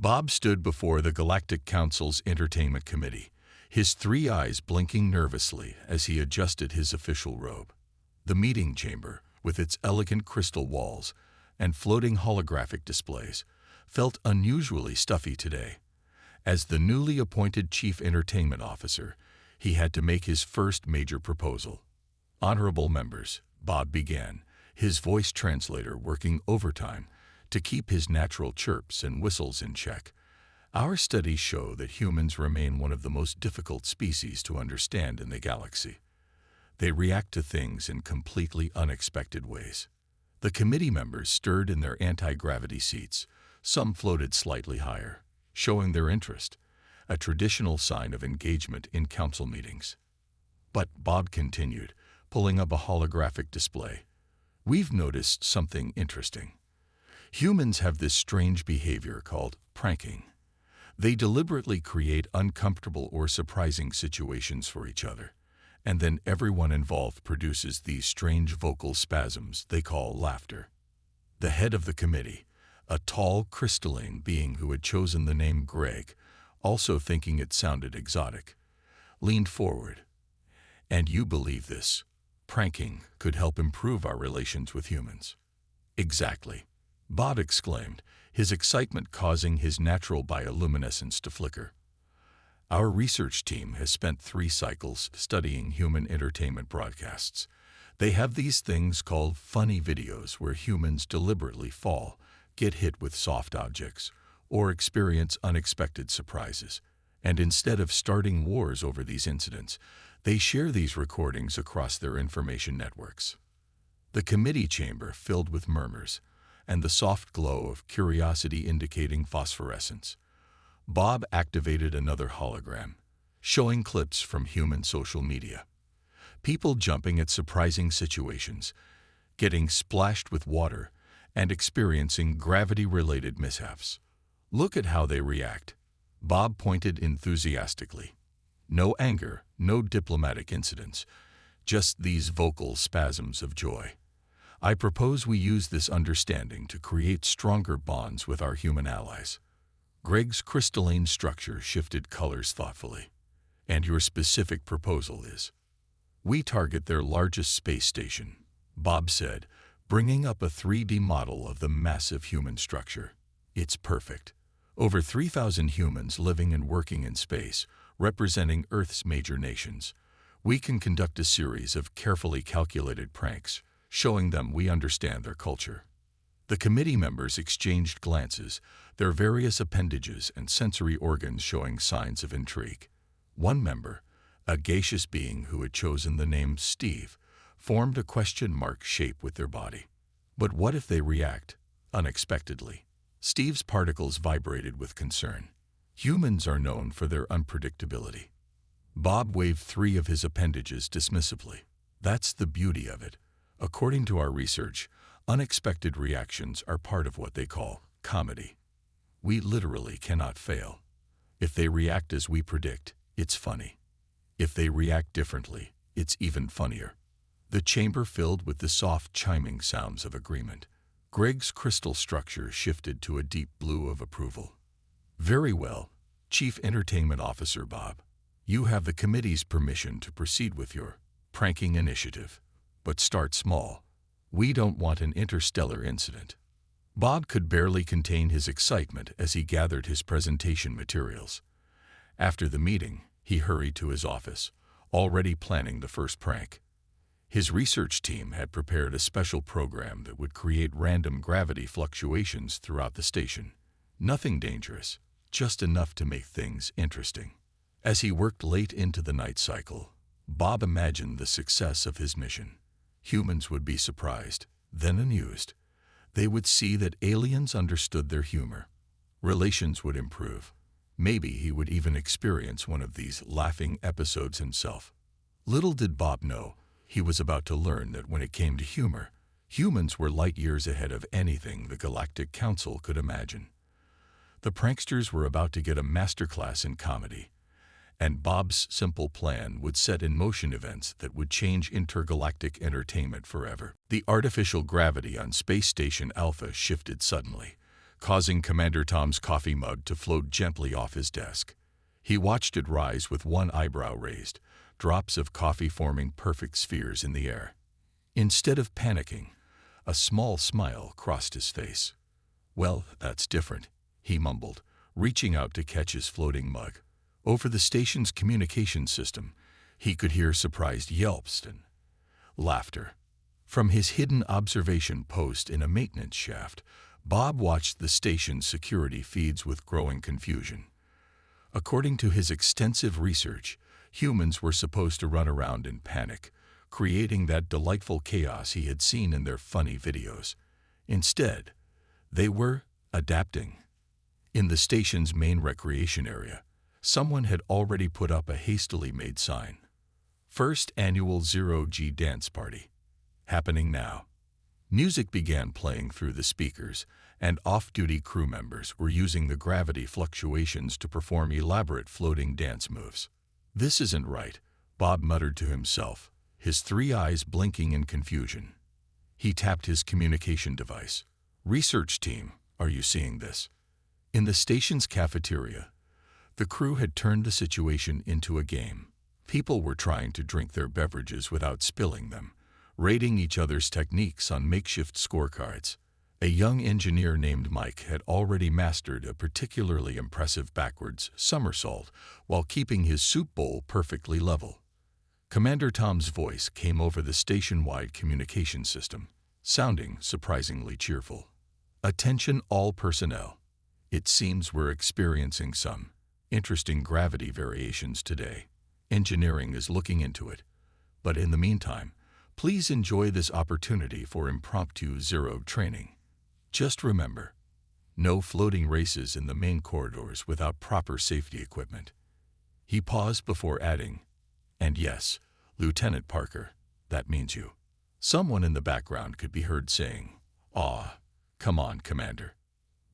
Bob stood before the Galactic Council's Entertainment Committee, his three eyes blinking nervously as he adjusted his official robe. The meeting chamber, with its elegant crystal walls and floating holographic displays, felt unusually stuffy today. As the newly appointed Chief Entertainment Officer, he had to make his first major proposal. "Honorable members," Bob began, his voice translator working overtime to keep his natural chirps and whistles in check. "Our studies show that humans remain one of the most difficult species to understand in the galaxy. They react to things in completely unexpected ways." The committee members stirred in their anti-gravity seats. Some floated slightly higher, showing their interest, a traditional sign of engagement in council meetings. But Bob continued, pulling up a holographic display. "We've noticed something interesting. Humans have this strange behavior called pranking. They deliberately create uncomfortable or surprising situations for each other, and then everyone involved produces these strange vocal spasms they call laughter." The head of the committee, a tall, crystalline being who had chosen the name Greg, also thinking it sounded exotic, leaned forward. "And you believe this? Pranking could help improve our relations with humans?" "Exactly," Bob exclaimed, his excitement causing his natural bioluminescence to flicker. "Our research team has spent 3 cycles studying human entertainment broadcasts. They have these things called funny videos where humans deliberately fall, get hit with soft objects, or experience unexpected surprises. And instead of starting wars over these incidents, they share these recordings across their information networks." The committee chamber filled with murmurs, and the soft glow of curiosity indicating phosphorescence. Bob activated another hologram, showing clips from human social media. People jumping at surprising situations, getting splashed with water, and experiencing gravity-related mishaps. "Look at how they react," Bob pointed enthusiastically. "No anger, no diplomatic incidents, just these vocal spasms of joy. I propose we use this understanding to create stronger bonds with our human allies." Greg's crystalline structure shifted colors thoughtfully. "And your specific proposal is?" "We target their largest space station," Bob said, bringing up a 3D model of the massive human structure. "It's perfect. Over 3,000 humans living and working in space, representing Earth's major nations. We can conduct a series of carefully calculated pranks, showing them we understand their culture." The committee members exchanged glances, their various appendages and sensory organs showing signs of intrigue. One member, a gaseous being who had chosen the name Steve, formed a question mark shape with their body. "But what if they react unexpectedly?" Steve's particles vibrated with concern. "Humans are known for their unpredictability." Bob waved 3 of his appendages dismissively. "That's the beauty of it. According to our research, unexpected reactions are part of what they call comedy. We literally cannot fail. If they react as we predict, it's funny. If they react differently, it's even funnier." The chamber filled with the soft chiming sounds of agreement. Greg's crystal structure shifted to a deep blue of approval. "Very well, Chief Entertainment Officer Bob. You have the committee's permission to proceed with your pranking initiative. But start small. We don't want an interstellar incident." Bob could barely contain his excitement as he gathered his presentation materials. After the meeting, he hurried to his office, already planning the first prank. His research team had prepared a special program that would create random gravity fluctuations throughout the station. Nothing dangerous, just enough to make things interesting. As he worked late into the night cycle, Bob imagined the success of his mission. Humans would be surprised, then amused. They would see that aliens understood their humor. Relations would improve. Maybe he would even experience one of these laughing episodes himself. Little did Bob know, he was about to learn that when it came to humor, humans were light years ahead of anything the Galactic Council could imagine. The pranksters were about to get a masterclass in comedy, and Bob's simple plan would set in motion events that would change intergalactic entertainment forever. The artificial gravity on Space Station Alpha shifted suddenly, causing Commander Tom's coffee mug to float gently off his desk. He watched it rise with one eyebrow raised, drops of coffee forming perfect spheres in the air. Instead of panicking, a small smile crossed his face. "Well, that's different," he mumbled, reaching out to catch his floating mug. Over the station's communication system, he could hear surprised yelps and laughter. From his hidden observation post in a maintenance shaft, Bob watched the station's security feeds with growing confusion. According to his extensive research, humans were supposed to run around in panic, creating that delightful chaos he had seen in their funny videos. Instead, they were adapting. In the station's main recreation area, someone had already put up a hastily made sign. "First Annual Zero-G Dance Party. Happening now." Music began playing through the speakers, and off-duty crew members were using the gravity fluctuations to perform elaborate floating dance moves. "This isn't right," Bob muttered to himself, his three eyes blinking in confusion. He tapped his communication device. "Research team, are you seeing this?" In the station's cafeteria, the crew had turned the situation into a game. People were trying to drink their beverages without spilling them, rating each other's techniques on makeshift scorecards. A young engineer named Mike had already mastered a particularly impressive backwards somersault while keeping his soup bowl perfectly level. Commander Tom's voice came over the station-wide communication system, sounding surprisingly cheerful. "Attention all personnel. It seems we're experiencing some interesting gravity variations today. Engineering is looking into it. But in the meantime, please enjoy this opportunity for impromptu zero training. Just remember, no floating races in the main corridors without proper safety equipment." He paused before adding, "And yes, Lieutenant Parker, that means you." Someone in the background could be heard saying, "Aw, come on, Commander."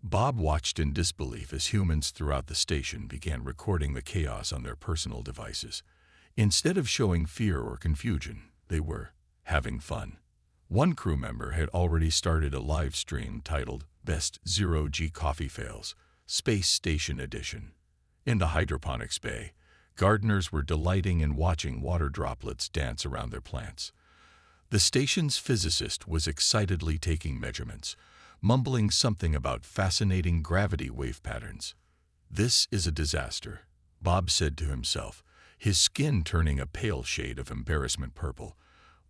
Bob watched in disbelief as humans throughout the station began recording the chaos on their personal devices. Instead of showing fear or confusion, they were having fun. One crew member had already started a live stream titled Best Zero-G Coffee Fails, Space Station Edition. In the hydroponics bay, gardeners were delighting in watching water droplets dance around their plants. The station's physicist was excitedly taking measurements, mumbling something about fascinating gravity wave patterns. "This is a disaster," Bob said to himself, his skin turning a pale shade of embarrassment purple.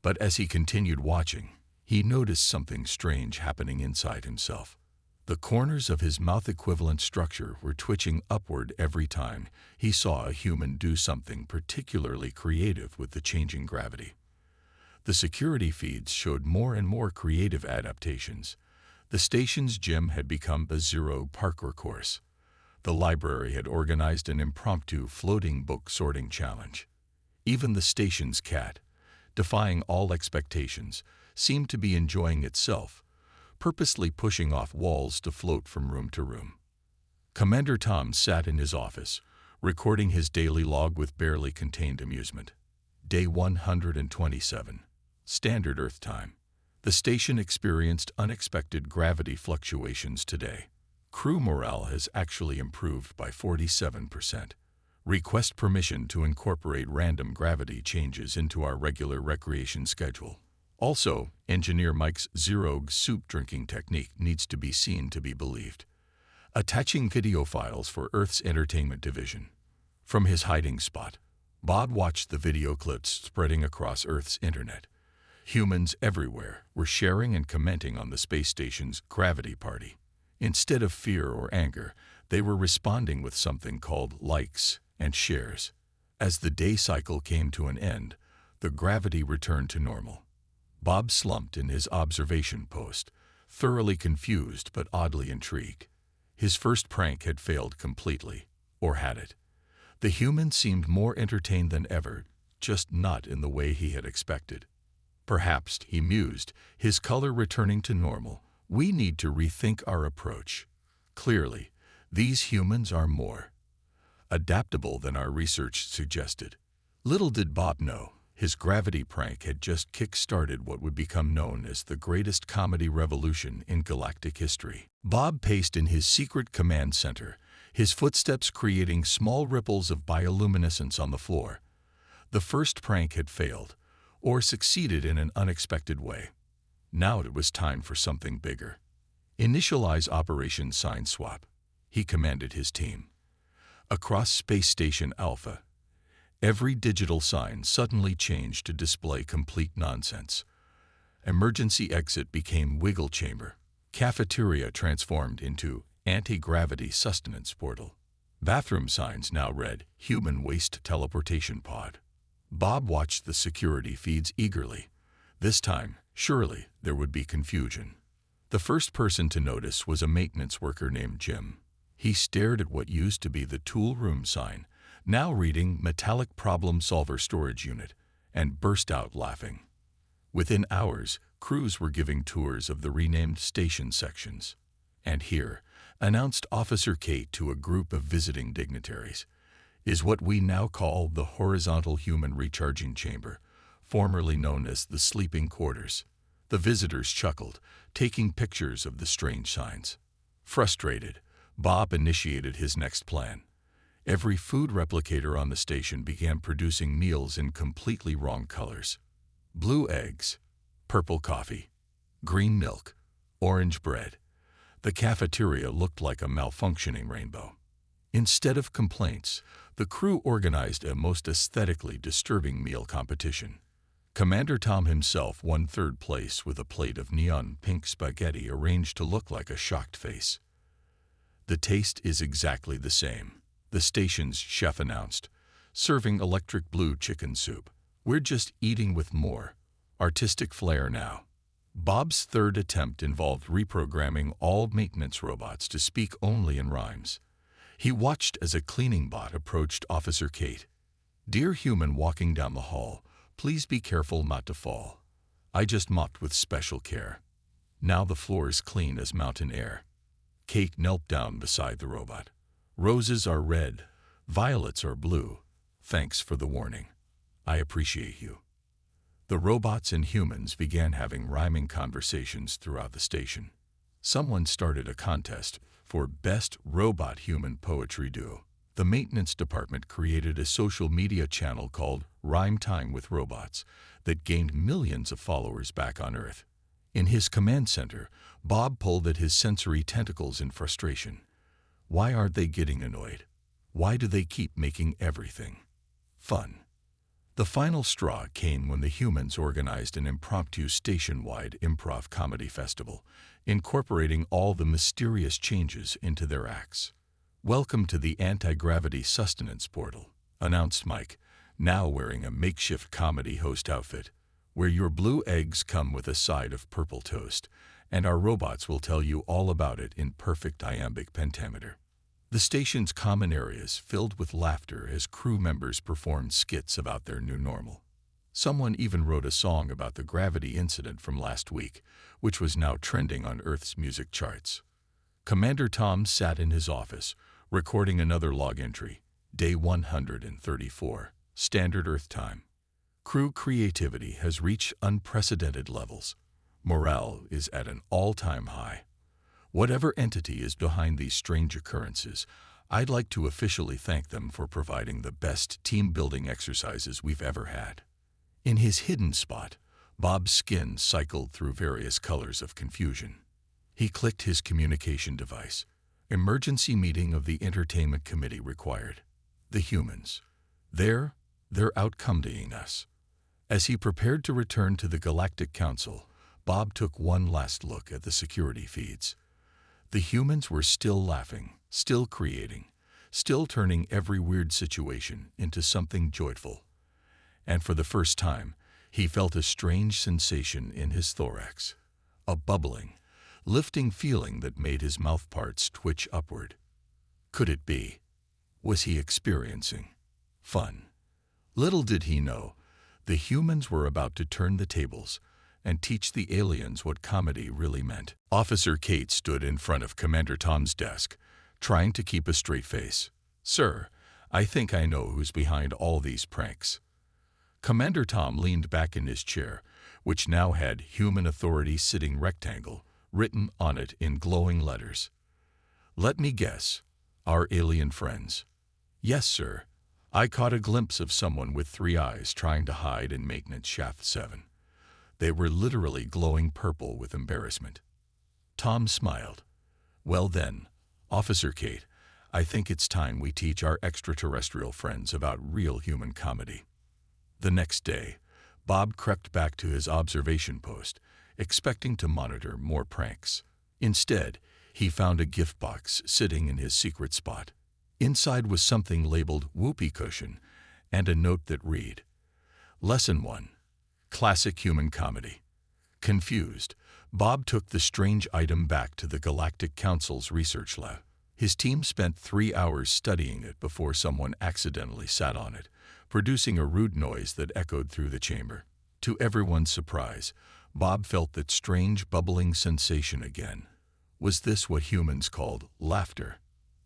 But as he continued watching, he noticed something strange happening inside himself. The corners of his mouth-equivalent structure were twitching upward every time he saw a human do something particularly creative with the changing gravity. The security feeds showed more and more creative adaptations. The station's gym had become a zero parkour course. The library had organized an impromptu floating book sorting challenge. Even the station's cat, defying all expectations, seemed to be enjoying itself, purposely pushing off walls to float from room to room. Commander Tom sat in his office, recording his daily log with barely contained amusement. Day 127. Standard Earth time. The station experienced unexpected gravity fluctuations today. Crew morale has actually improved by 47%. Request permission to incorporate random gravity changes into our regular recreation schedule. Also, Engineer Mike's zero-G soup drinking technique needs to be seen to be believed. Attaching video files for Earth's Entertainment Division. From his hiding spot, Bob watched the video clips spreading across Earth's internet. Humans everywhere were sharing and commenting on the space station's gravity party. Instead of fear or anger, they were responding with something called likes and shares. As the day cycle came to an end, the gravity returned to normal. Bob slumped in his observation post, thoroughly confused but oddly intrigued. His first prank had failed completely, or had it? The human seemed more entertained than ever, just not in the way he had expected. Perhaps, he mused, his color returning to normal, we need to rethink our approach. Clearly, these humans are more adaptable than our research suggested. Little did Bob know, His gravity prank had just kick-started what would become known as the greatest comedy revolution in galactic history. Bob paced in his secret command center, his footsteps creating small ripples of bioluminescence on the floor. The first prank had failed, or succeeded in an unexpected way. Now it was time for something bigger. Initialize Operation Sign Swap, he commanded his team. Across Space Station Alpha, every digital sign suddenly changed to display complete nonsense. Emergency exit became wiggle chamber. Cafeteria transformed into anti-gravity sustenance portal. Bathroom signs now read human waste teleportation pod. Bob watched the security feeds eagerly. This time, surely, there would be confusion. The first person to notice was a maintenance worker named Jim. He stared at what used to be the tool room sign, now reading Metallic Problem Solver Storage Unit, and burst out laughing. Within hours, crews were giving tours of the renamed station sections. And here, announced Officer Kate to a group of visiting dignitaries, is what we now call the Horizontal Human Recharging Chamber, formerly known as the Sleeping Quarters. The visitors chuckled, taking pictures of the strange signs. Frustrated, Bob initiated his next plan. Every food replicator on the station began producing meals in completely wrong colors. Blue eggs, purple coffee, green milk, orange bread. The cafeteria looked like a malfunctioning rainbow. Instead of complaints, the crew organized a most aesthetically disturbing meal competition. Commander Tom himself won third place with a plate of neon pink spaghetti arranged to look like a shocked face. The taste is exactly the same, the station's chef announced, serving electric blue chicken soup. We're just eating with more artistic flair now. Bob's third attempt involved reprogramming all maintenance robots to speak only in rhymes. He watched as a cleaning bot approached Officer Kate. "Dear human walking down the hall, please be careful not to fall. I just mopped with special care. Now the floor is clean as mountain air." Kate knelt down beside the robot. "Roses are red, violets are blue. Thanks for the warning. I appreciate you." The robots and humans began having rhyming conversations throughout the station. Someone started a contest for Best Robot-Human Poetry Duo. The maintenance department created a social media channel called Rhyme Time with Robots that gained millions of followers back on Earth. In his command center, Bob pulled at his sensory tentacles in frustration. Why aren't they getting annoyed? Why do they keep making everything fun? The final straw came when the humans organized an impromptu station-wide improv comedy festival, incorporating all the mysterious changes into their acts. "Welcome to the anti-gravity sustenance portal," announced Mike, now wearing a makeshift comedy host outfit, "where your blue eggs come with a side of purple toast, and our robots will tell you all about it in perfect iambic pentameter." The station's common areas filled with laughter as crew members performed skits about their new normal. Someone even wrote a song about the gravity incident from last week, which was now trending on Earth's music charts. Commander Tom sat in his office, recording another log entry, Day 134, Standard Earth Time. Crew creativity has reached unprecedented levels. Morale is at an all-time high. Whatever entity is behind these strange occurrences, I'd like to officially thank them for providing the best team-building exercises we've ever had. In his hidden spot, Bob's skin cycled through various colors of confusion. He clicked his communication device. Emergency meeting of the Entertainment Committee required. The humans. They're outcomedying us. As he prepared to return to the Galactic Council, Bob took one last look at the security feeds. The humans were still laughing, still creating, still turning every weird situation into something joyful. And for the first time, he felt a strange sensation in his thorax, a bubbling, lifting feeling that made his mouthparts twitch upward. Could it be? Was he experiencing fun? Little did he know, the humans were about to turn the tables and teach the aliens what comedy really meant. Officer Kate stood in front of Commander Tom's desk, trying to keep a straight face. "Sir, I think I know who's behind all these pranks." Commander Tom leaned back in his chair, which now had Human Authority Sitting Rectangle written on it in glowing letters. "Let me guess. Our alien friends." "Yes, sir. I caught a glimpse of someone with 3 eyes trying to hide in Maintenance Shaft 7. They were literally glowing purple with embarrassment." Tom smiled. "Well then, Officer Kate, I think it's time we teach our extraterrestrial friends about real human comedy." The next day, Bob crept back to his observation post, expecting to monitor more pranks. Instead, he found a gift box sitting in his secret spot. Inside was something labeled Whoopee Cushion and a note that read, "Lesson 1. Classic Human Comedy." Confused, Bob took the strange item back to the Galactic Council's research lab. His team spent 3 hours studying it before someone accidentally sat on it, producing a rude noise that echoed through the chamber. To everyone's surprise, Bob felt that strange bubbling sensation again. Was this what humans called laughter?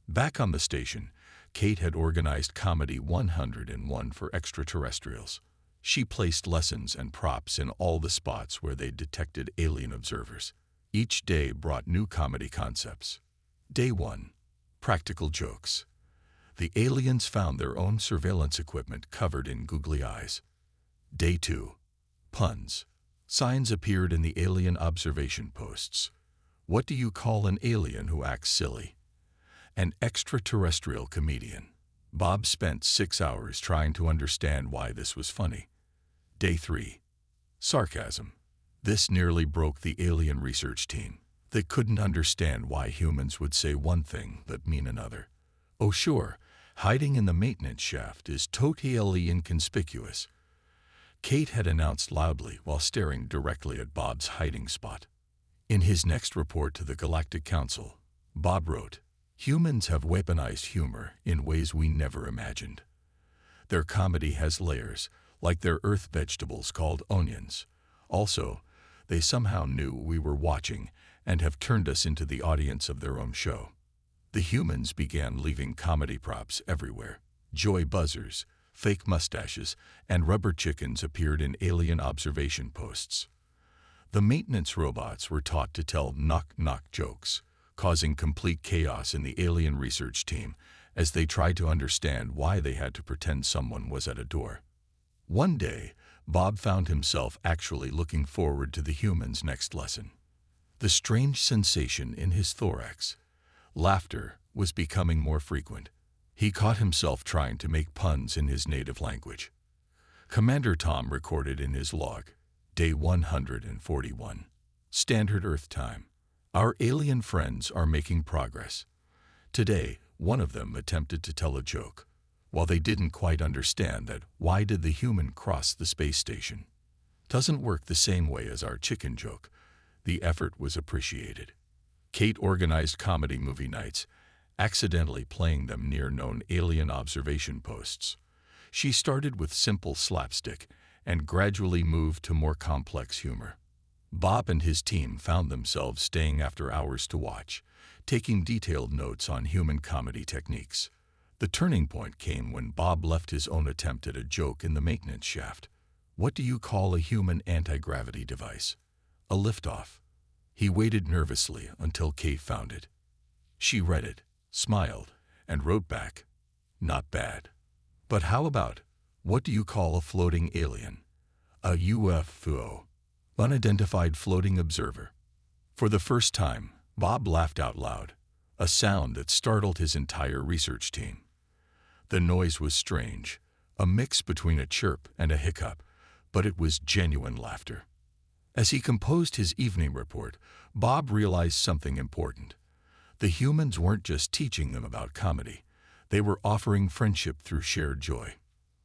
Back on the station, Kate had organized Comedy 101 for extraterrestrials. She placed lessons and props in all the spots where they detected alien observers. Each day brought new comedy concepts. Day 1. Practical jokes. The aliens found their own surveillance equipment covered in googly eyes. Day 2. Puns. Signs appeared in the alien observation posts. What do you call an alien who acts silly? An extraterrestrial comedian. Bob spent 6 hours trying to understand why this was funny. Day 3. Sarcasm. This nearly broke the alien research team. They couldn't understand why humans would say one thing but mean another. Oh sure, hiding in the maintenance shaft is totally inconspicuous, Kate had announced loudly while staring directly at Bob's hiding spot. In his next report to the Galactic Council, Bob wrote, "Humans have weaponized humor in ways we never imagined. Their comedy has layers, like their earth vegetables called onions. Also, they somehow knew we were watching and have turned us into the audience of their own show." The humans began leaving comedy props everywhere. Joy buzzers, fake mustaches, and rubber chickens appeared in alien observation posts. The maintenance robots were taught to tell knock-knock jokes, causing complete chaos in the alien research team as they tried to understand why they had to pretend someone was at a door. One day, Bob found himself actually looking forward to the humans' next lesson. The strange sensation in his thorax, laughter, was becoming more frequent. He caught himself trying to make puns in his native language. Commander Tom recorded in his log, Day 141, Standard Earth Time. Our alien friends are making progress. Today, one of them attempted to tell a joke. While they didn't quite understand that, why did the human cross the space station? Doesn't work the same way as our chicken joke. The effort was appreciated. Kate organized comedy movie nights, accidentally playing them near known alien observation posts. She started with simple slapstick and gradually moved to more complex humor. Bob and his team found themselves staying after hours to watch, taking detailed notes on human comedy techniques. The turning point came when Bob left his own attempt at a joke in the maintenance shaft. What do you call a human anti-gravity device? A liftoff. He waited nervously until Kate found it. She read it, smiled, and wrote back, "Not bad. But how about, what do you call a floating alien? A UFO. Unidentified floating observer." For the first time, Bob laughed out loud, a sound that startled his entire research team. The noise was strange, a mix between a chirp and a hiccup, but it was genuine laughter. As he composed his evening report, Bob realized something important. The humans weren't just teaching them about comedy, they were offering friendship through shared joy.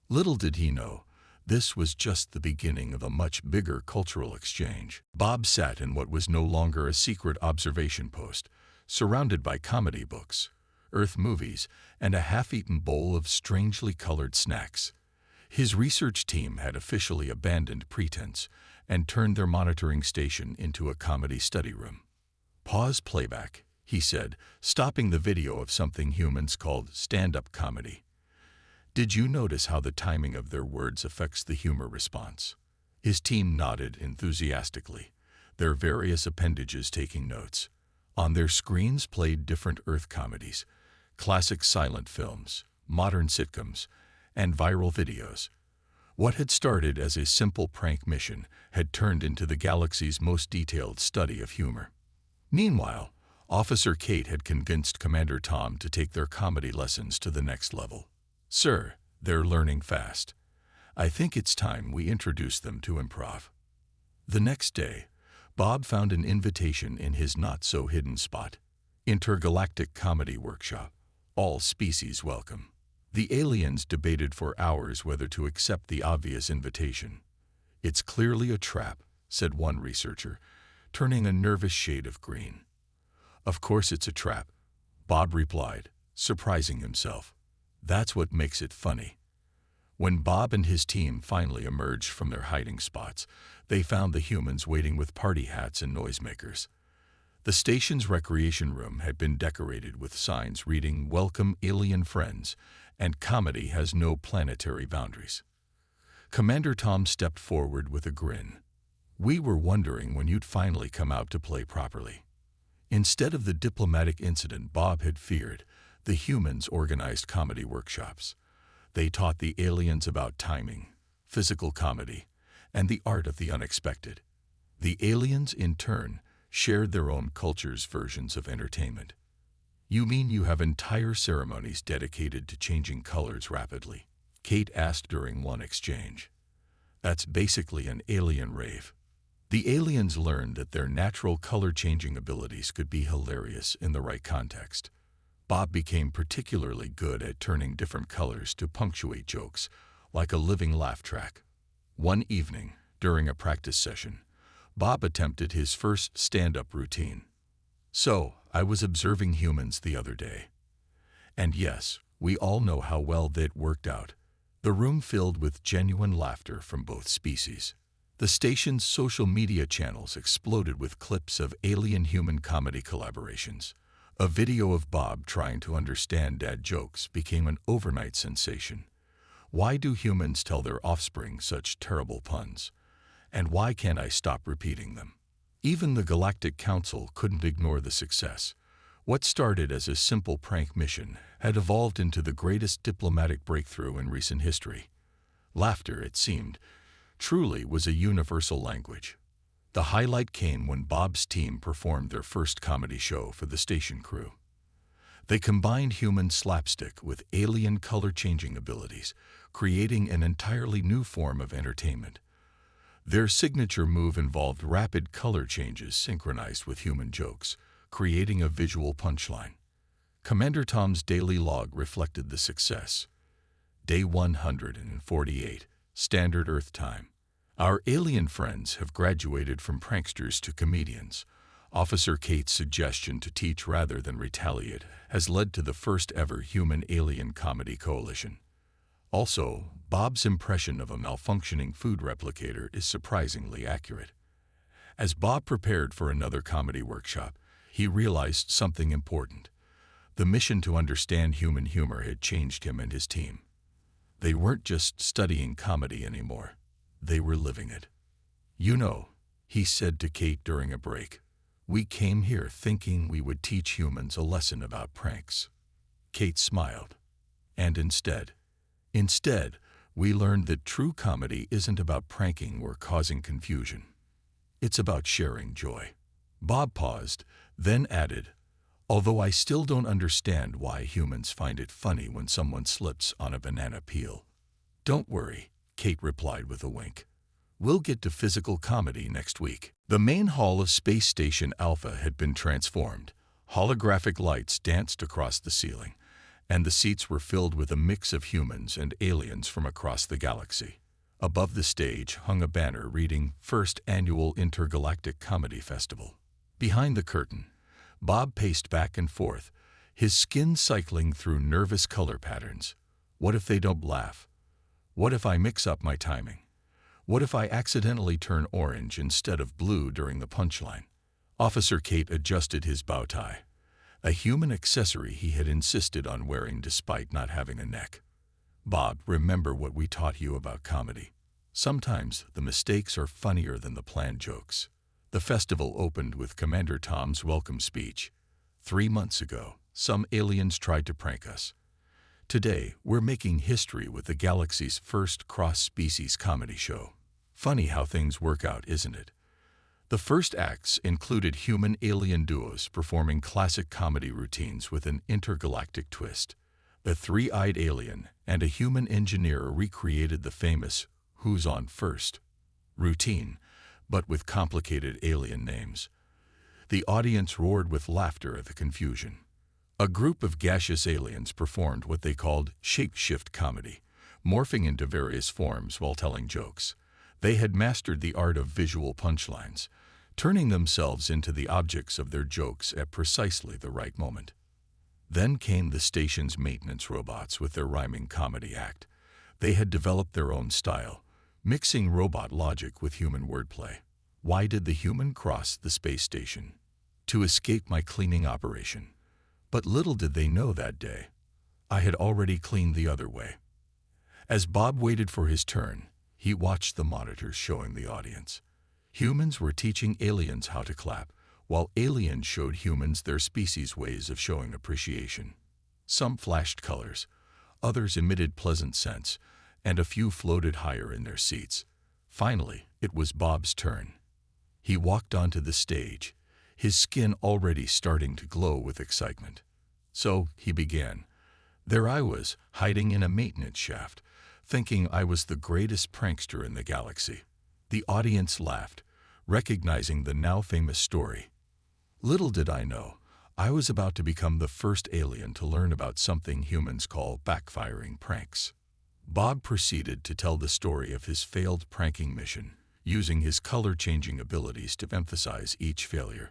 Little did he know, this was just the beginning of a much bigger cultural exchange. Bob sat in what was no longer a secret observation post, surrounded by comedy books, Earth movies, and a half-eaten bowl of strangely colored snacks. His research team had officially abandoned pretense and turned their monitoring station into a comedy study room. "Pause playback," he said, stopping the video of something humans called stand-up comedy. Did you notice how the timing of their words affects the humor response? His team nodded enthusiastically, their various appendages taking notes. On their screens played different Earth comedies, classic silent films, modern sitcoms, and viral videos. What had started as a simple prank mission had turned into the galaxy's most detailed study of humor. Meanwhile, Officer Kate had convinced Commander Tom to take their comedy lessons to the next level. "Sir, they're learning fast. I think it's time we introduce them to improv." The next day, Bob found an invitation in his not-so-hidden spot. Intergalactic Comedy Workshop. All species welcome. The aliens debated for hours whether to accept the obvious invitation. "It's clearly a trap," said one researcher, turning a nervous shade of green. "Of course it's a trap," Bob replied, surprising himself. That's what makes it funny. When Bob and his team finally emerged from their hiding spots, they found the humans waiting with party hats and noisemakers. The station's recreation room had been decorated with signs reading "Welcome Alien Friends" and "Comedy has no planetary boundaries." Commander Tom stepped forward with a grin. "We were wondering when you'd finally come out to play properly." Instead of the diplomatic incident Bob had feared, the humans organized comedy workshops. They taught the aliens about timing, physical comedy, and the art of the unexpected. The aliens, in turn, shared their own culture's versions of entertainment. "You mean you have entire ceremonies dedicated to changing colors rapidly?" Kate asked during one exchange. "That's basically an alien rave." The aliens learned that their natural color-changing abilities could be hilarious in the right context. Bob became particularly good at turning different colors to punctuate jokes, like a living laugh track. One evening, during a practice session, Bob attempted his first stand-up routine. "So, I was observing humans the other day. And yes, we all know how well that worked out." The room filled with genuine laughter from both species. The station's social media channels exploded with clips of alien-human comedy collaborations. A video of Bob trying to understand dad jokes became an overnight sensation. Why do humans tell their offspring such terrible puns? And why can't I stop repeating them? Even the Galactic Council couldn't ignore the success. What started as a simple prank mission had evolved into the greatest diplomatic breakthrough in recent history. Laughter, it seemed, truly was a universal language. The highlight came when Bob's team performed their first comedy show for the station crew. They combined human slapstick with alien color-changing abilities, creating an entirely new form of entertainment. Their signature move involved rapid color changes synchronized with human jokes, creating a visual punchline. Commander Tom's daily log reflected the success. Day 148, Standard Earth Time. "Our alien friends have graduated from pranksters to comedians." Officer Kate's suggestion to teach rather than retaliate has led to the first ever human-alien comedy coalition. Also, Bob's impression of a malfunctioning food replicator is surprisingly accurate. As Bob prepared for another comedy workshop, he realized something important. The mission to understand human humor had changed him and his team. They weren't just studying comedy anymore. They were living it. "You know," he said to Kate during a break, "we came here thinking we would teach humans a lesson about pranks." Kate smiled. "And instead, we learned that true comedy isn't about pranking or causing confusion. It's about sharing joy." Bob paused, then added, "Although I still don't understand why humans find it funny when someone slips on a banana peel." "Don't worry," Kate replied with a wink. "We'll get to physical comedy next week." The main hall of Space Station Alpha had been transformed. Holographic lights danced across the ceiling, and the seats were filled with a mix of humans and aliens from across the galaxy. Above the stage hung a banner reading "First Annual Intergalactic Comedy Festival." Behind the curtain, Bob paced back and forth, his skin cycling through nervous color patterns. What if they don't laugh? What if I mix up my timing? What if I accidentally turn orange instead of blue during the punchline? Officer Kate adjusted his bow tie, a human accessory he had insisted on wearing despite not having a neck. Bob, remember what we taught you about comedy. Sometimes the mistakes are funnier than the planned jokes. The festival opened with Commander Tom's welcome speech. 3 months ago, some aliens tried to prank us. Today, we're making history with the galaxy's first cross-species comedy show. Funny how things work out, isn't it? The first acts included human-alien duos performing classic comedy routines with an intergalactic twist. The three-eyed alien and a human engineer recreated the famous "Who's on first" routine, but with complicated alien names. The audience roared with laughter at the confusion. A group of gaseous aliens performed what they called shapeshift comedy, morphing into various forms while telling jokes. They had mastered the art of visual punchlines, turning themselves into the objects of their jokes at precisely the right moment. Then came the station's maintenance robots with their rhyming comedy act. They had developed their own style, mixing robot logic with human wordplay. Why did the human cross the space station? To escape my cleaning operation. But little did they know that day, I had already cleaned the other way. As Bob waited for his turn, he watched the monitors showing the audience. Humans were teaching aliens how to clap, while aliens showed humans their species' ways of showing appreciation. Some flashed colors, others emitted pleasant scents, and a few floated higher in their seats. Finally, it was Bob's turn. He walked onto the stage, his skin already starting to glow with excitement. So he began. There I was, hiding in a maintenance shaft, thinking I was the greatest prankster in the galaxy. The audience laughed, recognizing the now famous story. Little did I know, I was about to become the first alien to learn about something humans call backfiring pranks. Bob proceeded to tell the story of his failed pranking mission, using his color-changing abilities to emphasize each failure.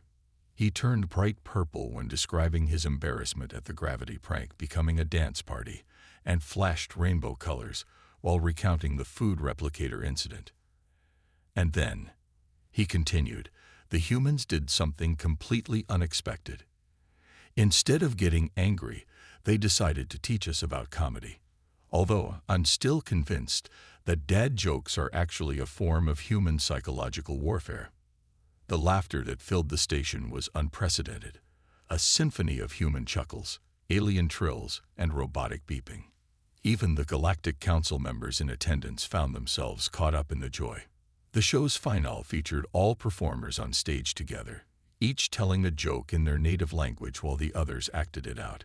He turned bright purple when describing his embarrassment at the gravity prank becoming a dance party, and flashed rainbow colors while recounting the food replicator incident. And then, he continued, the humans did something completely unexpected. Instead of getting angry, they decided to teach us about comedy. Although I'm still convinced that dad jokes are actually a form of human psychological warfare. The laughter that filled the station was unprecedented, a symphony of human chuckles, alien trills, and robotic beeping. Even the Galactic Council members in attendance found themselves caught up in the joy. The show's finale featured all performers on stage together, each telling a joke in their native language while the others acted it out.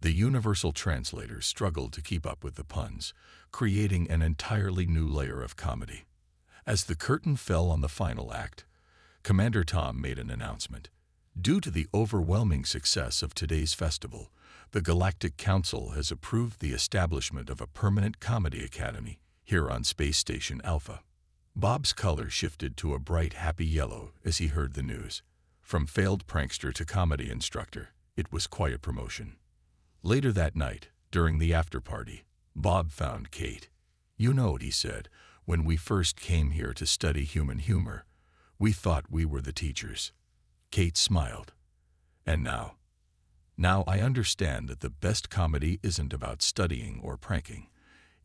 The universal translators struggled to keep up with the puns, creating an entirely new layer of comedy. As the curtain fell on the final act, Commander Tom made an announcement. Due to the overwhelming success of today's festival, the Galactic Council has approved the establishment of a permanent comedy academy here on Space Station Alpha. Bob's color shifted to a bright, happy yellow as he heard the news. From failed prankster to comedy instructor, it was quite a promotion. Later that night, during the after-party, Bob found Kate. You know, he said, when we first came here to study human humor, we thought we were the teachers. Kate smiled. And now? Now I understand that the best comedy isn't about studying or pranking.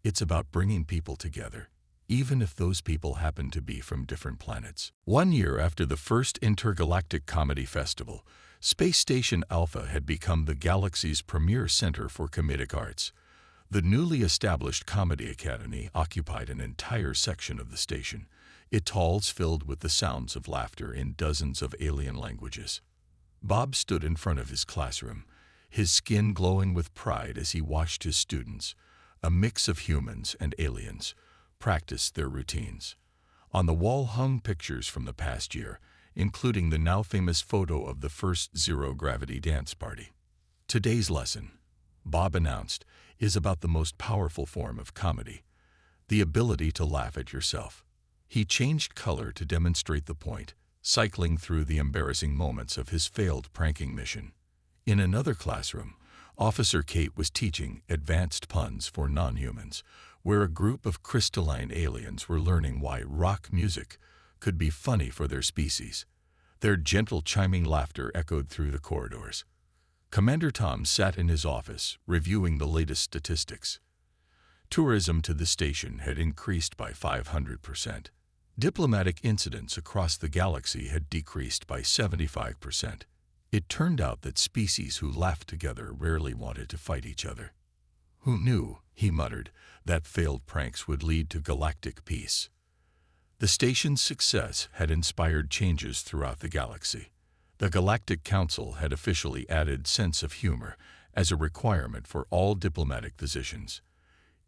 It's about bringing people together, even if those people happen to be from different planets. 1 year after the first intergalactic comedy festival, Space Station Alpha had become the galaxy's premier center for comedic arts. The newly established Comedy Academy occupied an entire section of the station, its halls filled with the sounds of laughter in dozens of alien languages. Bob stood in front of his classroom, his skin glowing with pride as he watched his students, a mix of humans and aliens, practice their routines. On the wall hung pictures from the past year, including the now famous photo of the first zero-gravity dance party. Today's lesson, Bob announced, is about the most powerful form of comedy, the ability to laugh at yourself. He changed color to demonstrate the point, cycling through the embarrassing moments of his failed pranking mission. In another classroom, Officer Kate was teaching advanced puns for non-humans, where a group of crystalline aliens were learning why rock music could be funny for their species. Their gentle chiming laughter echoed through the corridors. Commander Tom sat in his office, reviewing the latest statistics. Tourism to the station had increased by 500%. Diplomatic incidents across the galaxy had decreased by 75%. It turned out that species who laughed together rarely wanted to fight each other. "Who knew," he muttered, "that failed pranks would lead to galactic peace?" The station's success had inspired changes throughout the galaxy. The Galactic Council had officially added sense of humor as a requirement for all diplomatic positions.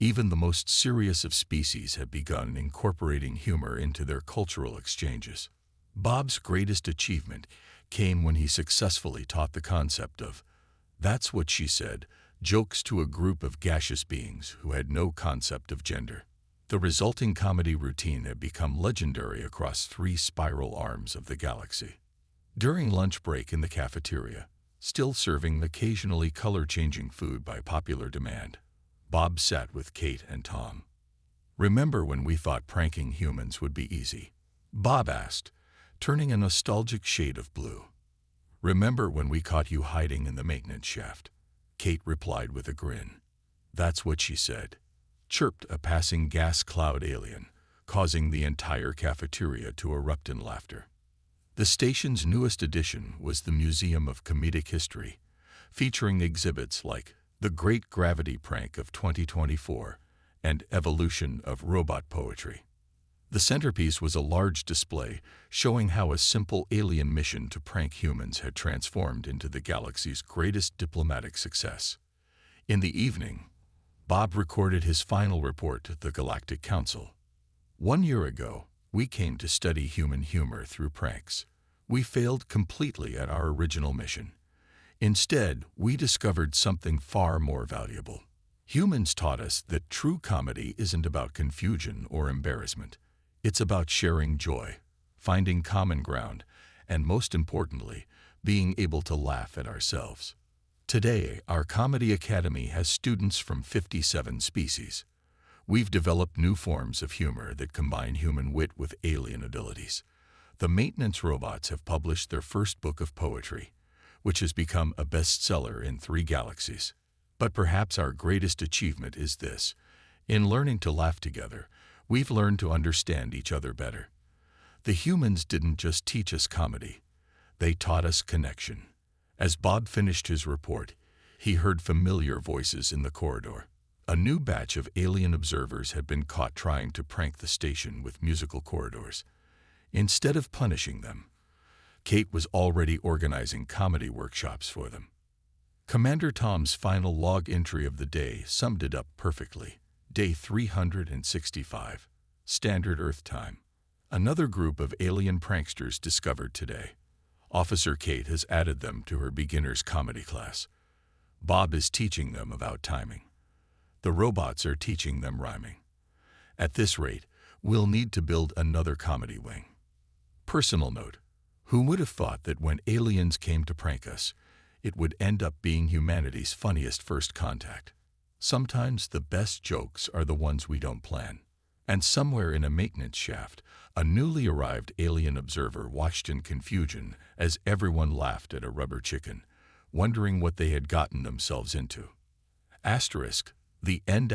Even the most serious of species had begun incorporating humor into their cultural exchanges. Bob's greatest achievement came when he successfully taught the concept of "that's what she said" jokes to a group of gaseous beings who had no concept of gender. The resulting comedy routine had become legendary across 3 spiral arms of the galaxy. During lunch break in the cafeteria, still serving occasionally color-changing food by popular demand, Bob sat with Kate and Tom. "Remember when we thought pranking humans would be easy?" Bob asked, turning a nostalgic shade of blue. "Remember when we caught you hiding in the maintenance shaft?" Kate replied with a grin. "That's what she said," chirped a passing gas cloud alien, causing the entire cafeteria to erupt in laughter. The station's newest addition was the Museum of Comedic History, featuring exhibits like The Great Gravity Prank of 2024 and Evolution of Robot Poetry. The centerpiece was a large display showing how a simple alien mission to prank humans had transformed into the galaxy's greatest diplomatic success. In the evening, Bob recorded his final report to the Galactic Council. "1 year ago, we came to study human humor through pranks. We failed completely at our original mission. Instead, we discovered something far more valuable. Humans taught us that true comedy isn't about confusion or embarrassment. It's about sharing joy, finding common ground, and most importantly, being able to laugh at ourselves. Today, our Comedy Academy has students from 57 species. We've developed new forms of humor that combine human wit with alien abilities. The maintenance robots have published their first book of poetry, which has become a bestseller in 3 galaxies. But perhaps our greatest achievement is this: in learning to laugh together, we've learned to understand each other better. The humans didn't just teach us comedy, they taught us connection." As Bob finished his report, he heard familiar voices in the corridor. A new batch of alien observers had been caught trying to prank the station with musical corridors. Instead of punishing them, Kate was already organizing comedy workshops for them. Commander Tom's final log entry of the day summed it up perfectly. Day 365, Standard Earth Time. Another group of alien pranksters discovered today. Officer Kate has added them to her beginner's comedy class. Bob is teaching them about timing. The robots are teaching them rhyming. At this rate, we'll need to build another comedy wing. Personal note: who would have thought that when aliens came to prank us, it would end up being humanity's funniest first contact? Sometimes the best jokes are the ones we don't plan. And somewhere in a maintenance shaft, a newly arrived alien observer watched in confusion as everyone laughed at a rubber chicken, wondering what they had gotten themselves into. **The end*.